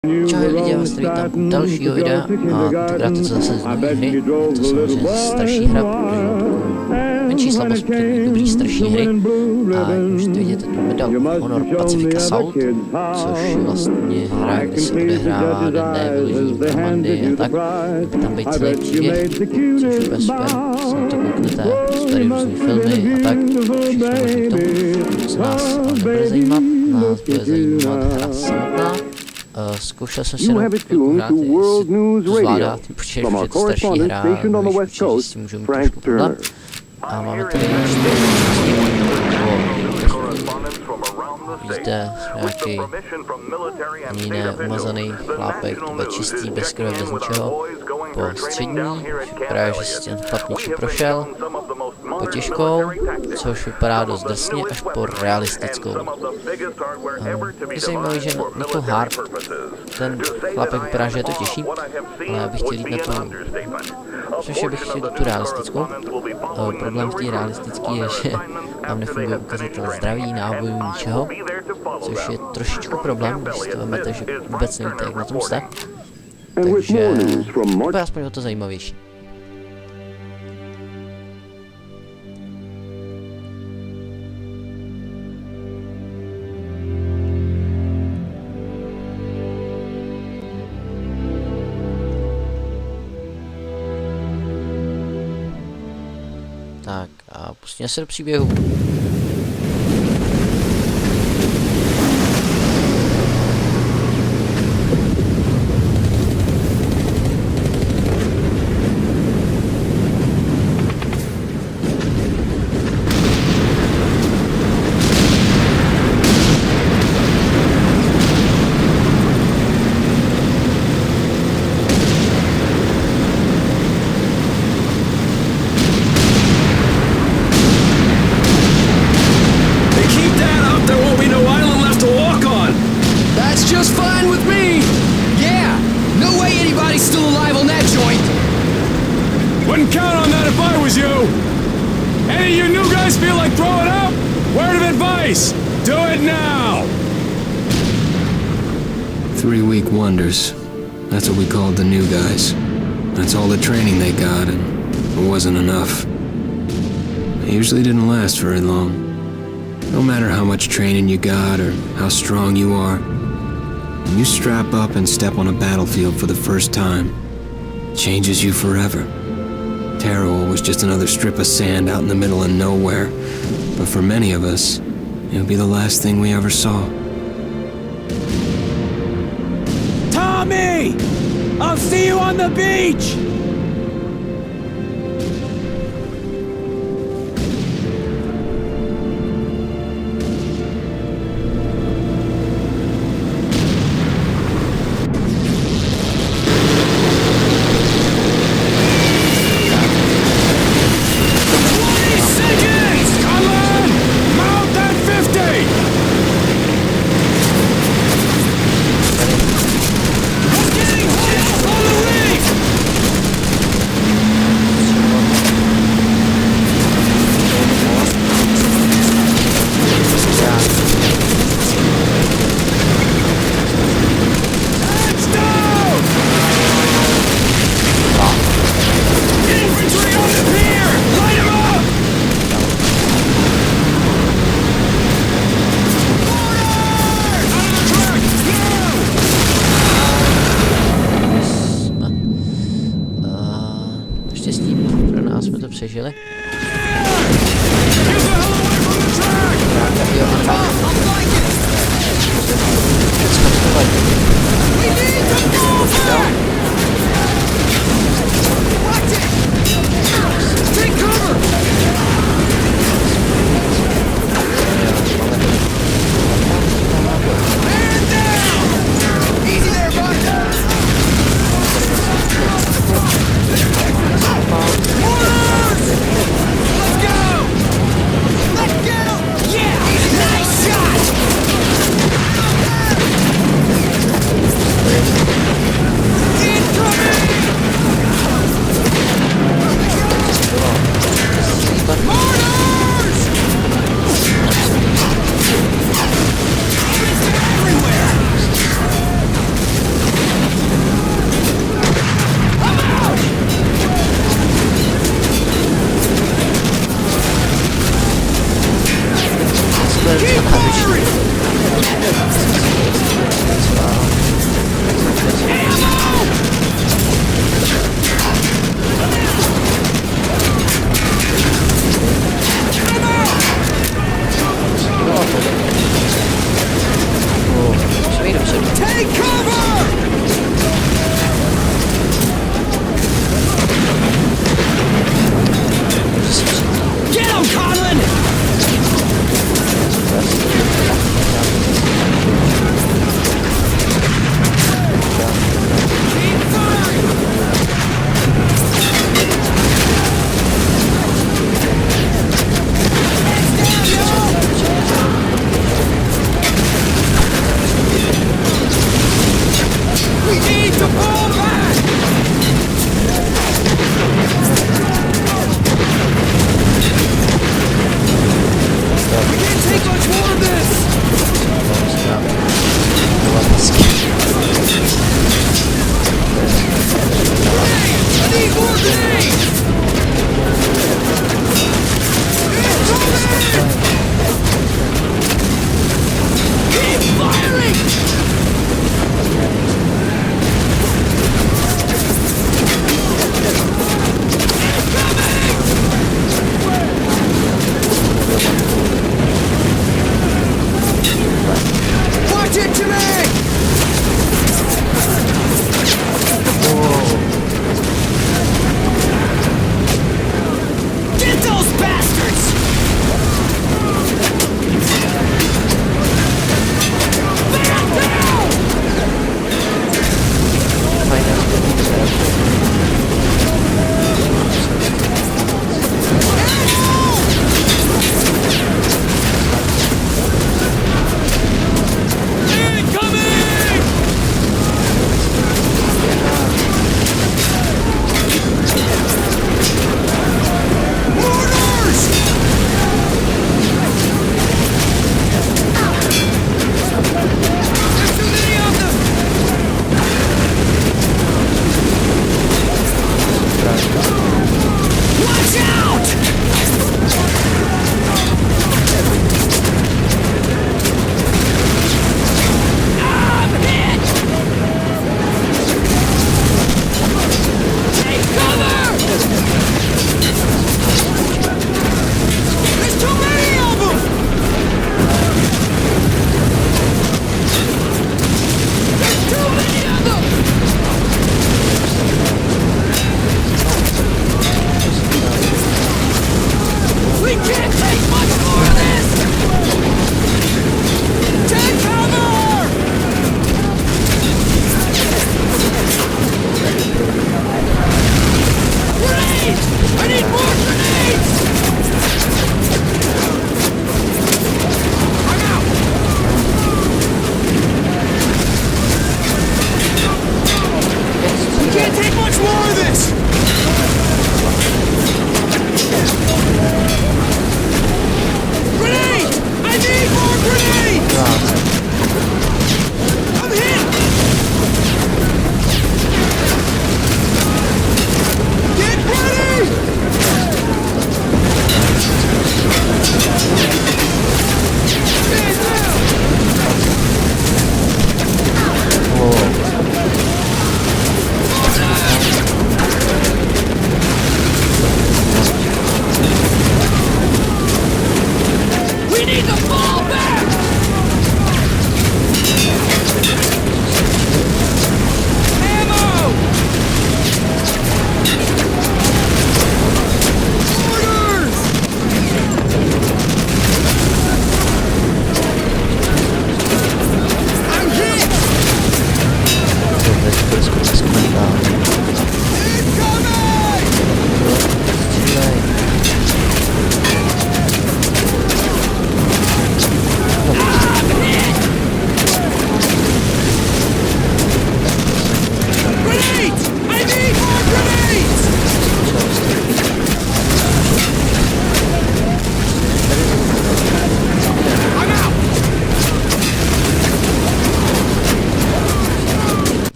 Čau lidi, vás tady vítám u dalšího videa a tentokrát to zase z nové hry. Je to samozřejmě starší hra, protože mám takovou menší slabost pro dobrý starší hry. A už to vidíte, tu medal Honor Pacific Assault, což je vlastně hra, kde se odehrává denné vyložení komandy a tak. By tam být celý příběh, což je úplně super, se na to kouknete, jsou tady různý filmy a tak. Všechno možný k tomu, co nás nebude zajímat, nás bude zajímat hra samotná. Zkoušel jsem si jenom chvilku hrát, jestli to zvládá, protože už je to starší hra, s tím můžu mít trošku problém. A máme tady zde nějaký ani neumazaný chlápek, bude čistý, bez krve, bez ničeho. Po střední, vypadá, že si ten chlap něčím prošel. Po těžkou, což vypadá dost drsně, až po realistickou. Je zajímavé, že na to hard ten chlapek vypadá, že je to těžší, ale já bych chtěl jít na tu, což bych chtěl tu realistickou. Problém v té realistické je, že tam nefunguje ukazatel zdraví, nábojů, ničeho, což je trošičku problém, když si to vezmete, že vůbec nevíte, jak na tom jste. Takže to je aspoň o to zajímavější. Tak a pustíme se do příběhu. Wouldn't count on that if I was you. Any of you new guys feel like throwing up? Word of advice, do it now. 3-week wonders. That's what we called the new guys. That's all the training they got, and it wasn't enough. It usually didn't last very long. No matter how much training you got or how strong you are, when you strap up and step on a battlefield for the first time, it changes you forever. Terror was just another strip of sand out in the middle of nowhere, but for many of us, it would be the last thing we ever saw. Tommy! I'll see you on the beach! Přežili.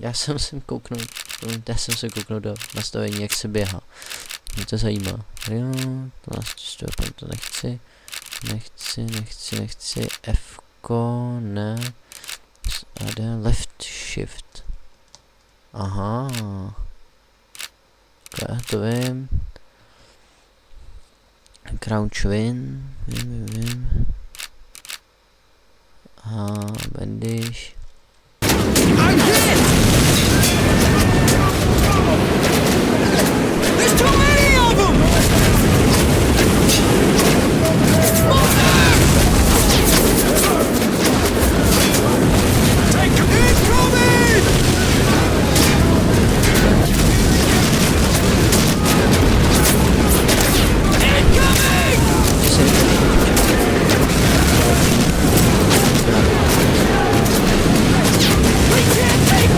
Já jsem se kouknout do nastavení, jak se běhá. Mě to zajímá. Jo, to nastavím, to nechci, F-ko, ne. A jde left shift. Aha. Okay, to vím. Crouch win, vím. Aha, bandish. I'm hit! There's too many of them! Take him! Incoming! Incoming! We can't take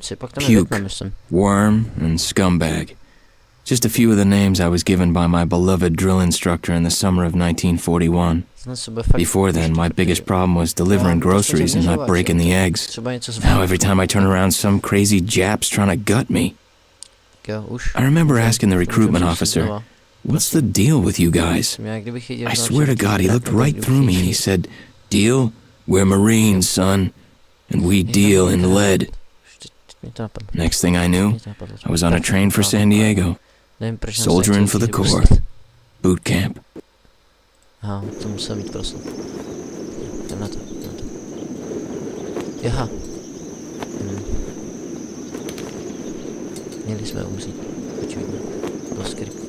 Němci, pak tam je Vietnam, puke, myslím. worm, and scumbag. Just a few of the names I was given by my beloved drill instructor in the summer of 1941. Before then, my biggest problem was delivering groceries and not breaking the eggs. Now every time I turn around, some crazy Jap's trying to gut me. I remember asking the recruitment officer, "What's the deal with you guys?" I swear to God, he looked right through me and he said, "Deal? We're Marines, son, and we deal in lead." Next thing I knew, I was on a train for San Diego, soldiering for the Corps. Boot camp. Aha, to musel mít prosím. Jdem na to. Jaha. Měli jsme umřít. Očividně. Do skriptu.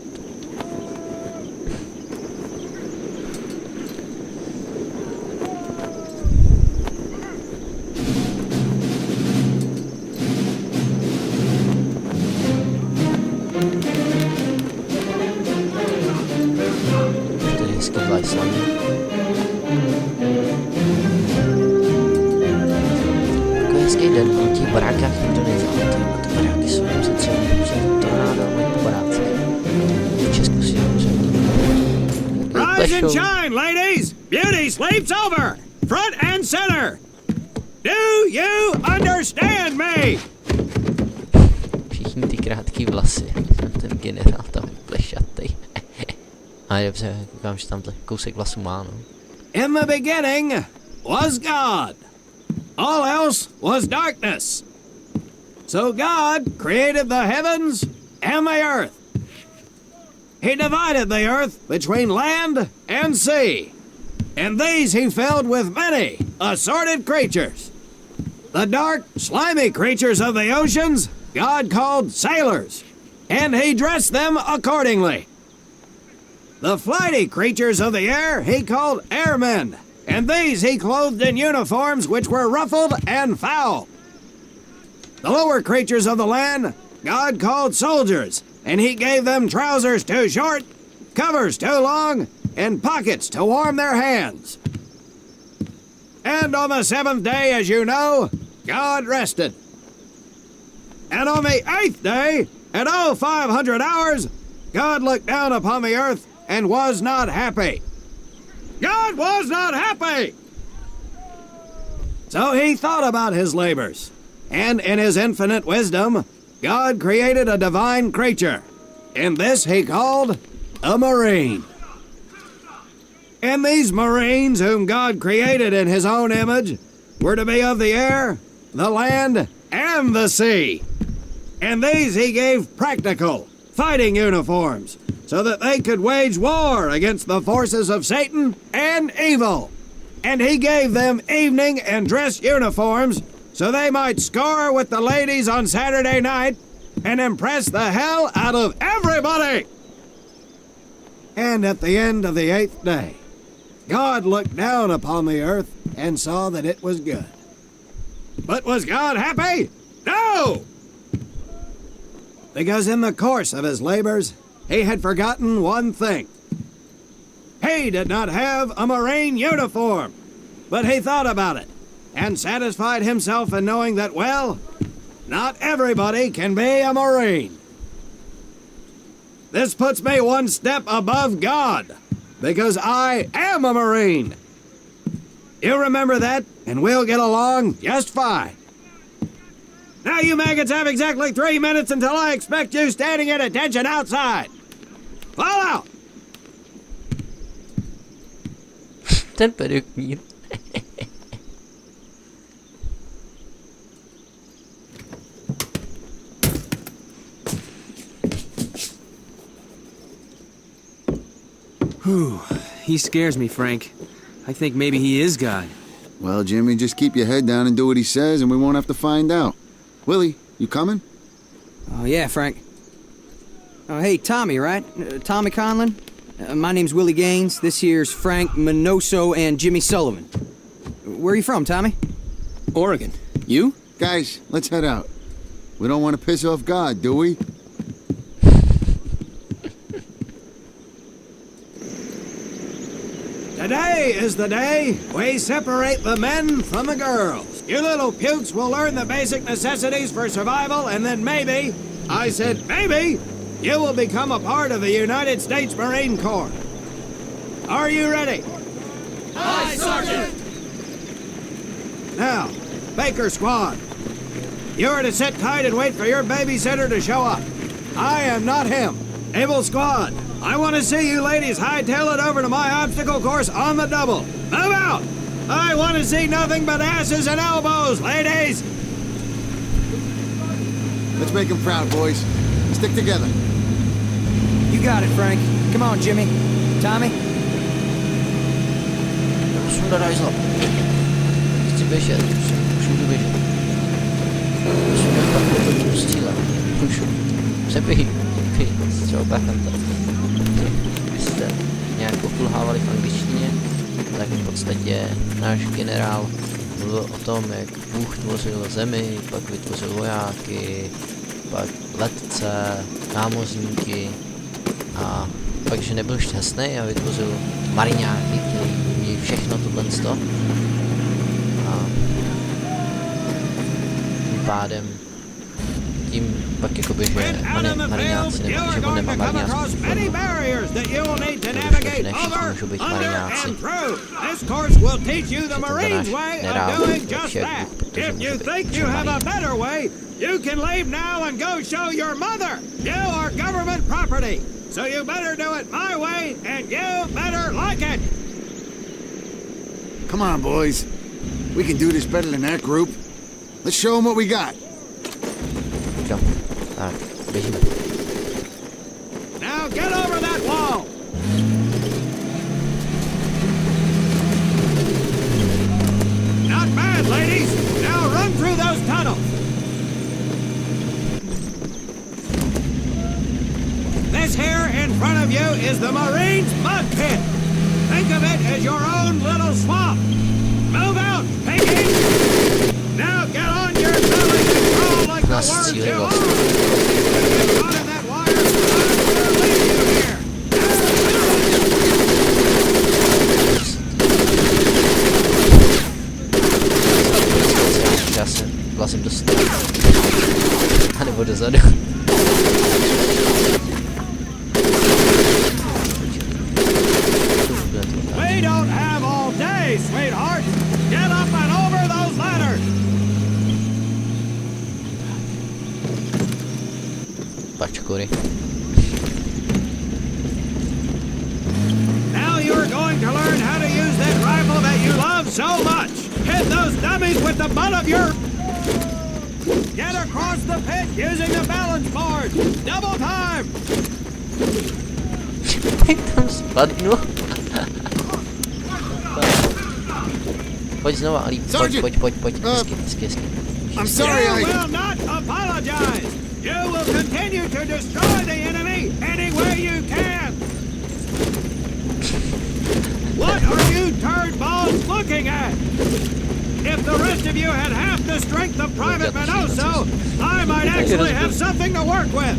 Tady je hezky v Islandě. Takový hezký den, v těch barákách nikdo nedělá. A ty baráky jsou jenom zatřený, že tornádo mají po barácích. V Česku si dobře. Rise and shine, ladies! Beauty sleeps over! Front and center! Do you understand me? Všichni ty krátký vlasy. Ten generál tam je plešatej. A dobře, koukám, že tamhle kousek vlasu má, no. In the beginning was God. All else was darkness. So God created the heavens and the earth. He divided the earth between land and sea. And these he filled with many assorted creatures. The dark, slimy creatures of the oceans God called sailors, and he dressed them accordingly. The flighty creatures of the air he called airmen, and these he clothed in uniforms which were ruffled and foul. The lower creatures of the land God called soldiers, and he gave them trousers too short, covers too long, and pockets to warm their hands. And on the seventh day, as you know, God rested. And on the eighth day, at 0500 hours, God looked down upon the earth and was not happy. God was not happy! So he thought about his labors, and in his infinite wisdom, God created a divine creature, and this he called a Marine. And these Marines, whom God created in his own image, were to be of the air, the land, and the sea. And these he gave practical, fighting uniforms, so that they could wage war against the forces of Satan and evil. And he gave them evening and dress uniforms, so they might score with the ladies on Saturday night and impress the hell out of everybody. And at the end of the eighth day, God looked down upon the earth and saw that it was good. But was God happy? No! Because in the course of his labors, he had forgotten one thing. He did not have a Marine uniform, but he thought about it and satisfied himself in knowing that, well, not everybody can be a Marine. This puts me one step above God, because I am a Marine. You remember that, and we'll get along just fine. Now you maggots have exactly 3 minutes until I expect you standing at attention outside. Fall out! Ten peruknír. Whew. He scares me, Frank. I think maybe he is God. Well, Jimmy, just keep your head down and do what he says, and we won't have to find out. Willie, you coming? Oh, yeah, Frank. Oh, hey, Tommy, right? Tommy Conlon? My name's Willie Gaines. This here's Frank Minoso and Jimmy Sullivan. Where are you from, Tommy? Oregon. You? Guys, let's head out. We don't want to piss off God, do we? Today is the day we separate the men from the girls. You little pukes will learn the basic necessities for survival, and then maybe, I said maybe, you will become a part of the United States Marine Corps. Are you ready? Aye, Sergeant! Now, Baker Squad, you are to sit tight and wait for your babysitter to show up. I am not him. Able Squad, I want to see you ladies hightail it over to my obstacle course on the double. Move out! I want to see nothing but asses and elbows, ladies! Let's make him proud, boys. Stick together. You got it, Frank. Come on, Jimmy. Tommy? Musím do rajzla. Chci běžet, můžu běžet. Musím jít pak potom střílet. Můžu. Přeběhý. Střel bachanta. Když jste nějak pokulhávali v angličtině, tak v podstatě náš generál mluvil o tom, jak Bůh tvořil zemi, pak vytvořil vojáky, pak letce, námořníky a pak, že nebyl šťastný a vytvořil mariňáky, který umějí všechno tohleto. A tím pádem tím pak jakoby, že mariňáci nebo že on nemá mariňáckou formu. Než můžou být mariňáci. To to náš generál lepší jak Bůh, protože může být marín. You can leave now and go show your mother. You are government property. So you better do it my way and you better like it. Come on, boys. We can do this better than that group. Let's show them what we got. Jo, tak, běžíme. Now get over that wall. Not bad, ladies. Now run through those tunnels. This here in front of you is the Marines' mud pit. Think of it as your own little swamp. Move out, piggy! Now get on your belly and crawl like the words you are. Get caught in that wire, I'm gonna leave you here. Já se vlasím do stolu. A nebo dozadu. We don't have all day, sweetheart. Get up and over those ladders. Pačkory. Now you're going to learn how to use that rifle that you love so much. Hit those dummies with the butt of your... Get across the pit using the balance board. Double time. Tam spadnu. Pojď znova, Ali. Pojď. Hezky. I'm sorry, You I... will not apologize. You will continue to destroy the enemy any way you can. What are you turd balls looking at? If the rest of you had half the strength of Private Minoso, I might actually have something to work with.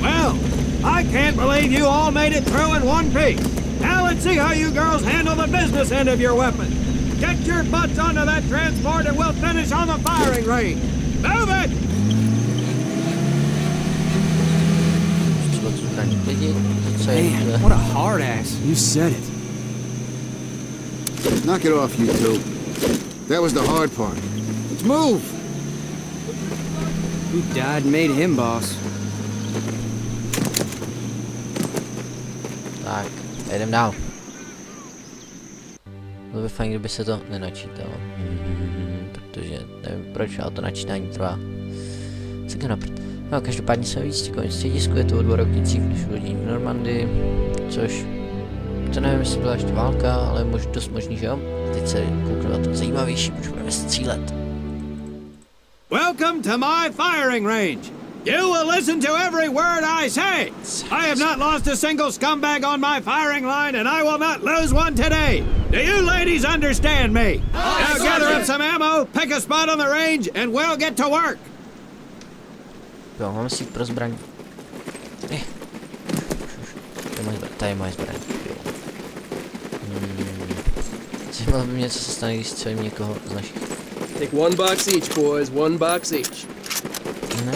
Well, I can't believe you all made it through in one piece. Now let's see how you girls handle the business end of your weapon. Get your butts onto that transport and we'll finish on the firing range. Move it! Man, what a hard ass. You said it. Knock it off, you two. That was the hard part. Let's move. Who died and made him boss? Tak, jedem dál. Bylo by fajn, kdyby se to nenačítalo. Protože nevím proč, ale to načítání trvá. Cika na prd. No, každopádně jsme víc konec středisku, je to o 2 roky dřív než ulodění v Normandii, což to nevím, jestli byla ještě válka, ale dost možný, že jo? Teď se kouknu na to zajímavější, už budeme střílet. Welcome to my firing range. You will listen to every word I say. I have not lost a single scumbag on my firing line, and I will not lose one today. Do you ladies understand me? Now gather up some ammo, pick a spot on the range, and we'll get to work. Jo, máme si jít pro zbraň. Tady je moje zbraň. Jo. Zajímalo by mě, co se stane, když střelím někoho z našich. Take one box each, boys. One box each. Ne,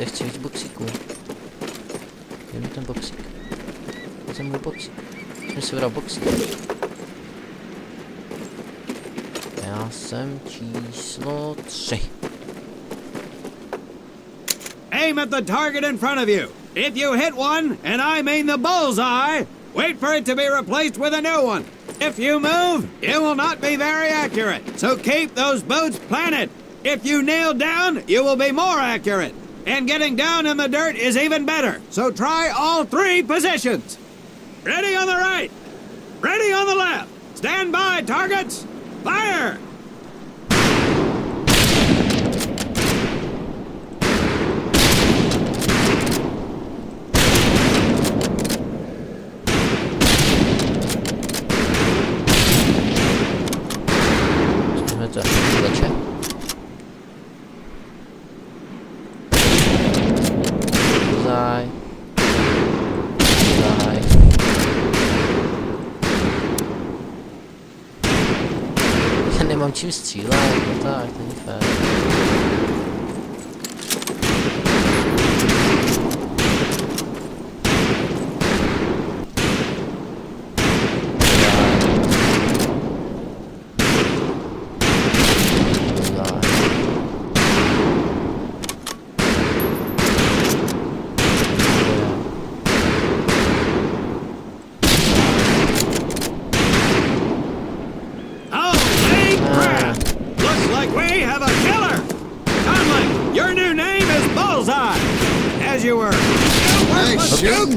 chci víc boxíků. Je mi ten boxík. Jsem můj boxík. Jsem si vybral boxík. Já jsem číslo 3. Aim at the target in front of you. If you hit one, and I mean the bullseye, wait for it to be replaced with a new one. If you move, it will not be very accurate. So keep those boots planted. If you nail down, you will be more accurate. And getting down in the dirt is even better. So try all 3 positions. Ready on the right. Ready on the left. Stand by, targets. Fire! Nemám čím střílet, no tak, to není fér.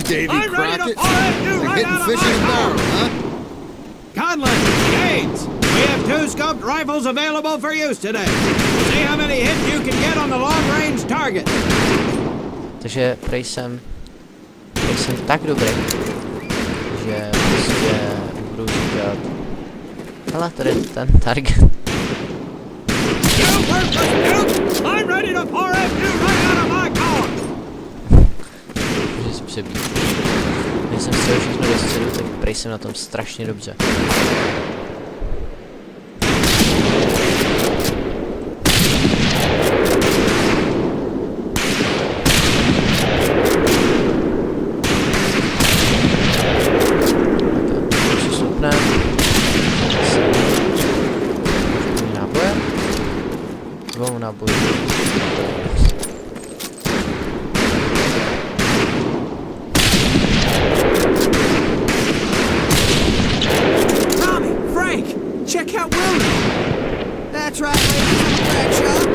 Davy Crockett. You're getting fish in a barrel, huh? Conlon, Gaines, we have 2 scoped rifles available for use today. See how many hits you can get on the long-range target. Takže prej jsem tak dobrý, že prostě budu říkat, hele, tady je ten target. I'm ready to pour it right out of my collar. Může si přebít. Když jsem si všechno do středu, tak prej jsem na tom strašně dobře. Náboj. Tommy, Frank, check out Willie. That's right, ladies, I'm Bradshaw.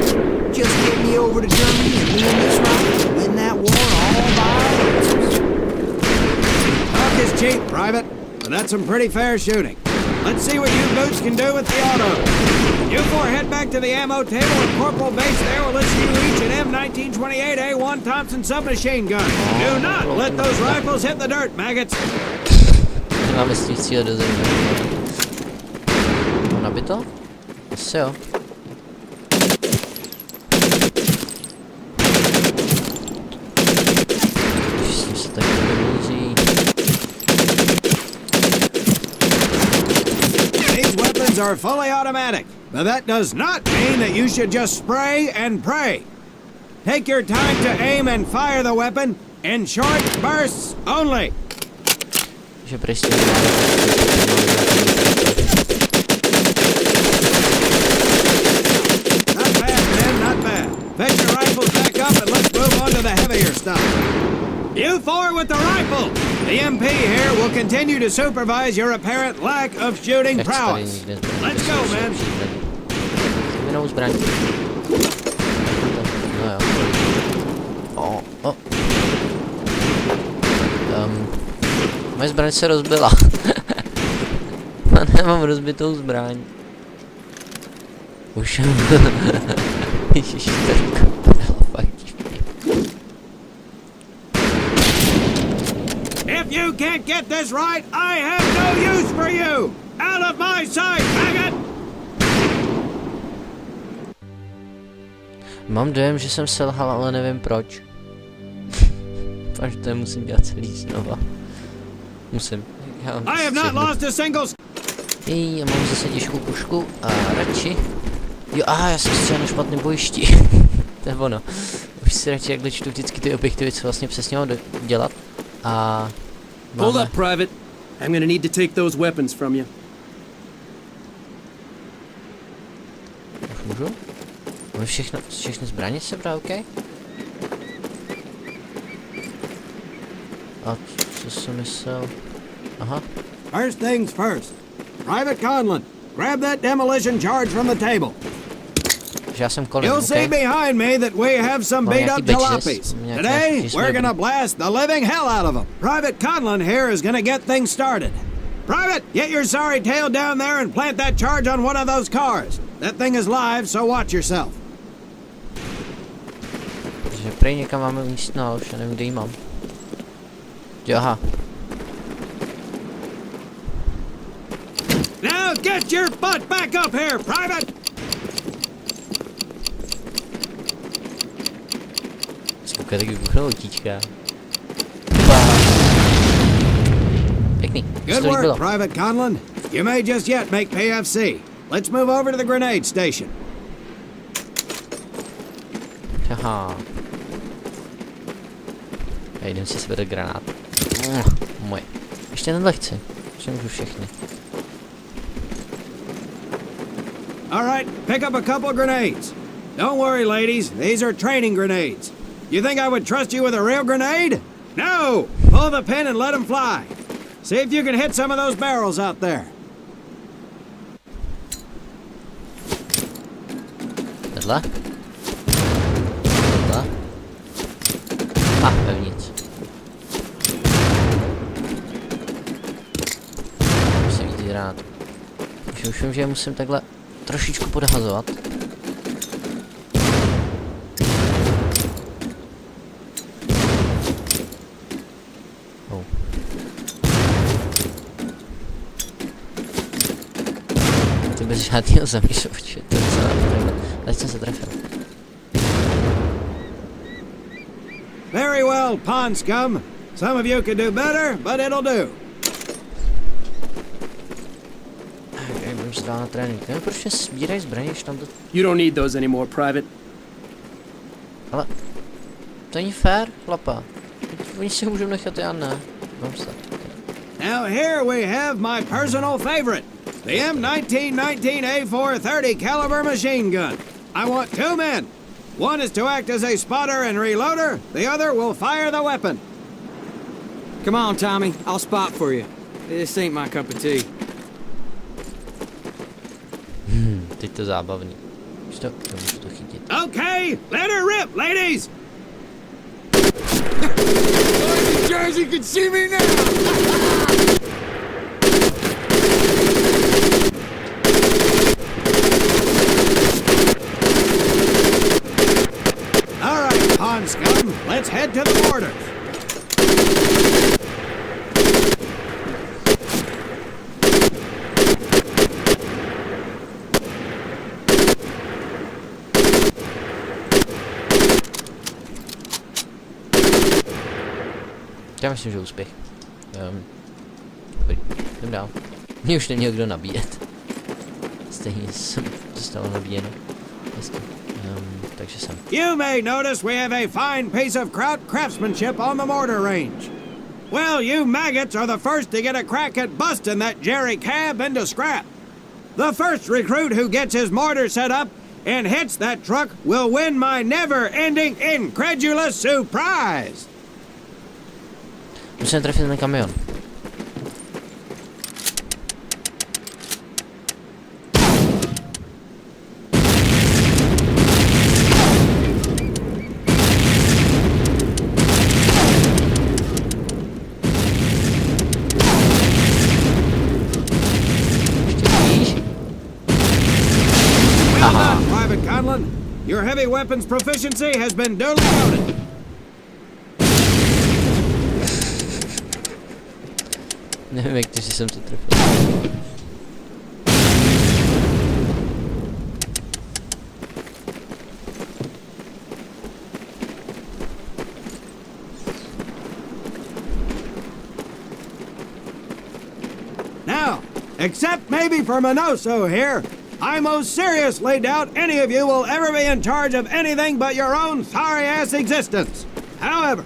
Just get me over to Germany and me and this rock will win that war all by ourselves. Talk is cheap, Private, but that's some pretty fair shooting. Let's see what you boots can do with the auto. You 4 head back to the ammo table and Corporal Bates there will issue you each an M1928A1 Thompson submachine gun. Do not let those rifles hit the dirt, maggots. Máme s tím cíle do země. Nabito? Asi jo. Když s tím se tak nemíří. These weapons are fully automatic, but that does not mean that you should just spray and pray. Take your time to aim and fire the weapon in short bursts only. Že prostě Not bad, man, not bad. Pick your rifles back up and let's move on to the heavier stuff. You 4 with the rifle. The MP here will continue to supervise your apparent lack of shooting prowess. Let's go, man. Jinou zbraň. No jo. Moje zbraň se rozbila. Nemám rozbitou zbraň. Už. Ježiš, If you can't get this right, I have no use for you! Out of my sight, maggot! Mám dojem, že jsem selhal, ale nevím proč. Až to musím dělat celý znova. Musím. I have not lost a single... Já mám zase těžkou pušku a radši. Jo, aha, já jsem střel na špatném bojišti. To je ono. Už si radši jakhle čtu vždycky ty objektivy, co vlastně přesně mám dělat. A... Hold up, Private. I'm gonna need to take those weapons from you. Už můžu? Můžu všechny zbraně sebrat, OK? A co jsem myslel? Aha. First things first. Private Conlon, grab that demolition charge from the table. Že já jsem Colin, You'll OK? see behind me that we have some Mám beat up nějaký badges, jalopies. nějaké Today, nějaký we're gonna dobrý. blast the living hell out of them. Private Conlon here is gonna get things started. Private, get your sorry tail down there and plant that charge on one of those cars. That thing is live, so watch yourself. Takže prej někam máme míst, no, už já nevím, kde jí mám. Jo, aha. Now get your butt back up here, Private! Zkuka, tak vybuchnou utíčka. Pěkný, Good to work, líbilo. Private Conlon. You may just yet make PFC. Let's move over to the grenade station. Aha. Já jdem si sebrat granát. Moje. Ještě tenhle chci. Ještě můžu všechny. All right, pick up a couple grenades. Don't worry, ladies. These are training grenades. You think I would trust you with a real grenade? No! Pull the pin and let them fly. See if you can hit some of those barrels out there. Tohle? Tohle? A, vevnitř. Musím jít rád. Už vím, že je musím takhle trošičku podhazovat. Oh. Ty bez žádného zamýšlovače, to je celá takhle. Teď jsem se trefil. Very well, pond scum. Some of you could do better, but it'll do. Já budu se dál na trénink. Nevím, proč mě sbírají zbraně, když tam to... You don't need those anymore, Private. Ale... To není fér, chlapa. Oni si můžou nechat, já ne. Mám se. Now here we have my personal favorite, the M1919A430 caliber machine gun. I want two men. One is to act as a spotter and reloader. The other will fire the weapon. Come on, Tommy. I'll spot for you. This ain't my cup of tea. Teď to zábavný. Už to můžu to chytit. Okay, let her rip, ladies. Jersey can see me now! All right, pond scum, let's head to the border. Já myslím, že úspěch. Dobrý, jdem dál. Mě už neměl kdo nabíjet. Stejně jsem dostal nabíjeno. Hezky. Takže jsem. You may notice we have a fine piece of craftsmanship on the mortar range. Well, you maggots are the first to get a crack at busting that Jerry cab into scrap. The first recruit who gets his mortar set up and hits that truck will win my never-ending incredulous surprise. Musím trefit ten kamion. Well done, Private Conlon. Your heavy weapons proficiency has been duly noted. Nevím, jak to, že jsem to trefil. Now, Except maybe for Minoso here. I most seriously doubt any of you will ever be in charge of anything but your own sorry-ass existence. However,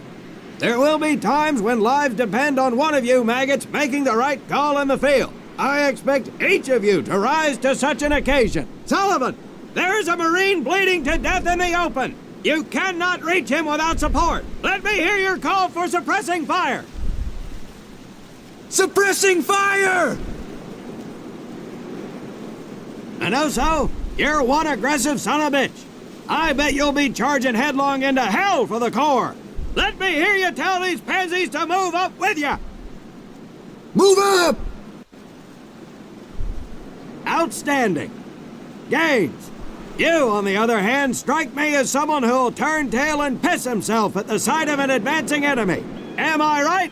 there will be times when lives depend on one of you maggots making the right call in the field. I expect each of you to rise to such an occasion. Sullivan, there is a Marine bleeding to death in the open. You cannot reach him without support. Let me hear your call for suppressing fire. Suppressing fire! Minoso, you're one aggressive son of a bitch. I bet you'll be charging headlong into hell for the Corps. Let me hear you tell these pansies to move up with you. Move up! Outstanding. Gaines, you, on the other hand, strike me as someone who'll turn tail and piss himself at the sight of an advancing enemy. Am I right?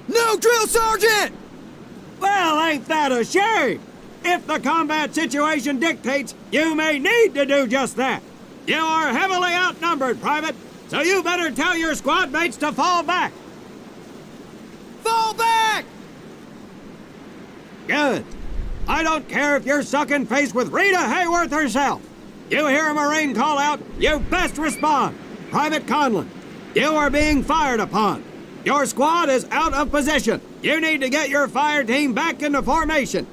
No, Drill Sergeant! Well, ain't that a shame? If the combat situation dictates, you may need to do just that. You are heavily outnumbered, Private, so you better tell your squad mates to fall back. Fall back! Good. I don't care if you're sucking face with Rita Hayworth herself. You hear a Marine call out, you best respond. Private Conlon, you are being fired upon. Your squad is out of position. You need to get your fire team back into formation.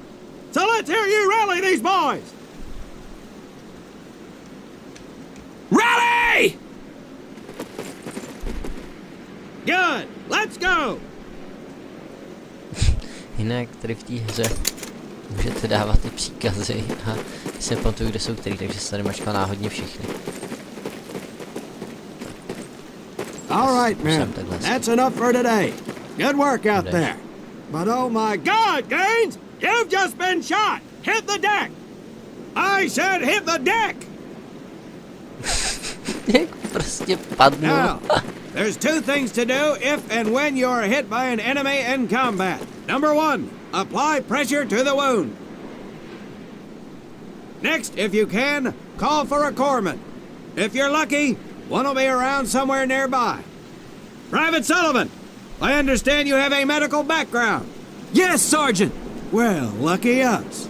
So let's hear you rally these boys. Rally! Good. Let's go. Jinak tady v té hře můžete dávat ty příkazy a si nepamatuju, kde jsou který, takže se tady mačká náhodně všechny. All right, man. That's enough for today. Good work out there. But oh my God, Gaines! You've just been shot! Hit the deck! I said hit the deck! Prostě padnu. Now, there's two things to do if and when you're hit by an enemy in combat. Number one, apply pressure to the wound. Next, if you can, call for a corpsman. If you're lucky, one will be around somewhere nearby. Private Sullivan, I understand you have a medical background. Yes, Sergeant! Well, lucky us.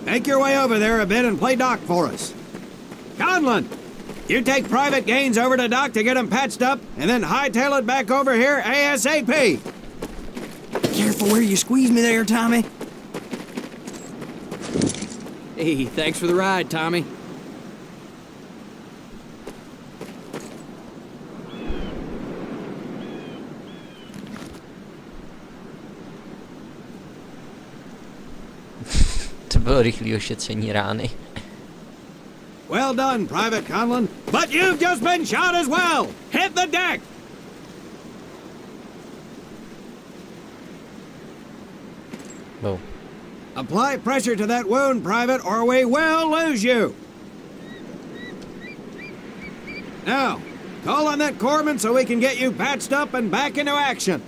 Make your way over there a bit and play doc for us. Conlon, you take Private Gaines over to doc to get him patched up, and then hightail it back over here ASAP. Careful where you squeeze me there, Tommy. Hey, thanks for the ride, Tommy. To bylo rychlý ošetření rány. Well done, Private Conlon, but you've just been shot as well. Hit the deck. Oh. Apply pressure to that wound, Private, or we will lose you. Now, call on that corpsman so we can get you patched up and back into action.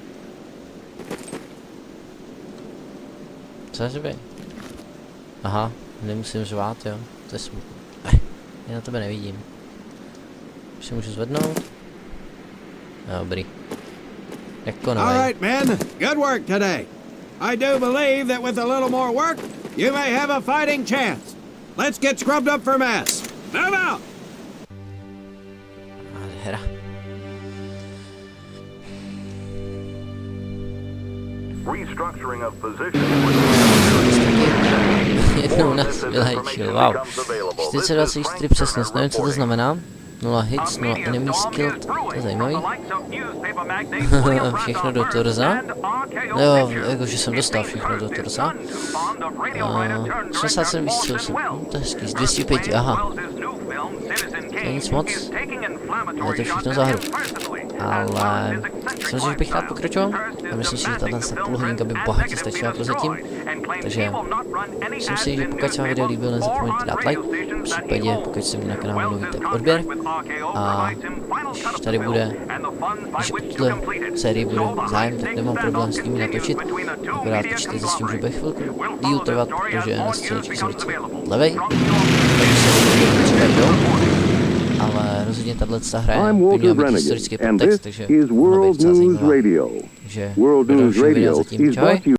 Co řebe? Aha, nemusím řvát, jo. To je smutné. Já na tebe nevidím. Už se můžu zvednout? Dobrý. Jako novej. All right, men. Good work today. I do believe that with a little more work, you may have a fighting chance. Let's get scrubbed up for mass. Move out! Nádhera. Restructuring of position. Jednou nás vylečil, wow. 42,4 přesnost, nevím, co to znamená. 0 hits, 0 enemy skill, to je zajímavý. Všechno do torza. Jo, jakože jsem dostal všechno do torza. 67 výstřelů jsem, to je hezký, z 205, aha. To je nic moc, ale to je všechno za hru. Ale samozřejmě bych rád pokračoval a myslím si, že tato půl hodinka by bohatě stačila prozatím. Takže myslím si, že pokud se vám video líbilo, nezapomeňte dát like, v případě pokud se mi na kanálu mluví, tak odběr. A když tady bude, když u tuhle sérii bude zájem, tak nemám problém s nimi natočit. Akorát počítejte s tím, že bude chvilku díl trvat, protože na střílečky jsem docela levej. Takže se třeba jdou. Ale rozhodně tato hra by měla být historický podtext, takže mohla být docela zajímavá. Takže do dalšího videa zatím, čau.